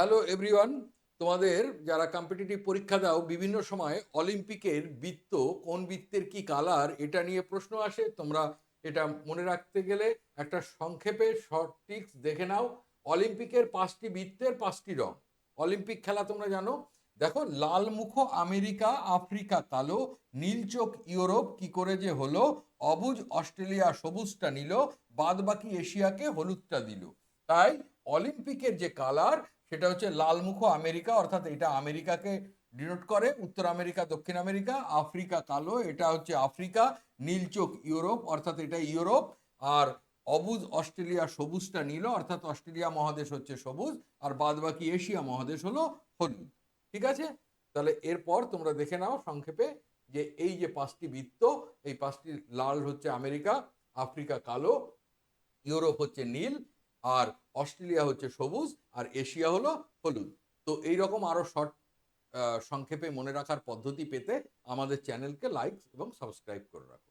Hello everyone, তোমাদের যারা competitive পরীক্ষা দাও বিভিন্ন সময় অলিম্পিকের বৃত্ত কোন বৃত্তের কি কালার এটা নিয়ে প্রশ্ন আসে। তোমরা এটা মনে রাখতে গেলে একটা সংক্ষেপে শর্ট ট্রিক্স দেখে নাও। অলিম্পিকের 5টি বৃত্তের 5টি রং। অলিম্পিক খেলা তোমরা জানো। দেখো, লাল মুখ আমেরিকা, আফ্রিকা কালো, নীল চোখ ইউরোপ কি করে যে হলো, অবুজ অস্ট্রেলিয়া সবুজটা নিল, বাদ বাকি এশিয়াকে হলুদটা দিল। তাই অলিম্পিকের যে কালার সেটা হচ্ছে লালমুখ আমেরিকা, অর্থাৎ এটা আমেরিকাকে ডিনোট করে, উত্তর আমেরিকা দক্ষিণ আমেরিকা। আফ্রিকা কালো, এটা হচ্ছে আফ্রিকা। নীলচোখ ইউরোপ, অর্থাৎ এটা ইউরোপ। আর অবুজ অস্ট্রেলিয়া সবুজটা নীল, অর্থাৎ অস্ট্রেলিয়া মহাদেশ হচ্ছে সবুজ। আর বাদ বাকি এশিয়া মহাদেশ হলো হলুদ। ঠিক আছে? তাহলে এরপর তোমরা দেখে নাও সংক্ষেপে যে এই যে 5টি বৃত্ত, এই 5টি, লাল হচ্ছে আমেরিকা, আফ্রিকা কালো, ইউরোপ হচ্ছে নীল, আর অস্ট্রেলিয়া হচ্ছে সবুজ, আর এশিয়া হলো হলুদ। তো এইরকম আরো শর্ট সংক্ষেপে মনে রাখার পদ্ধতি পেতে আমাদের চ্যানেলকে লাইক এবং সাবস্ক্রাইব করে রাখো।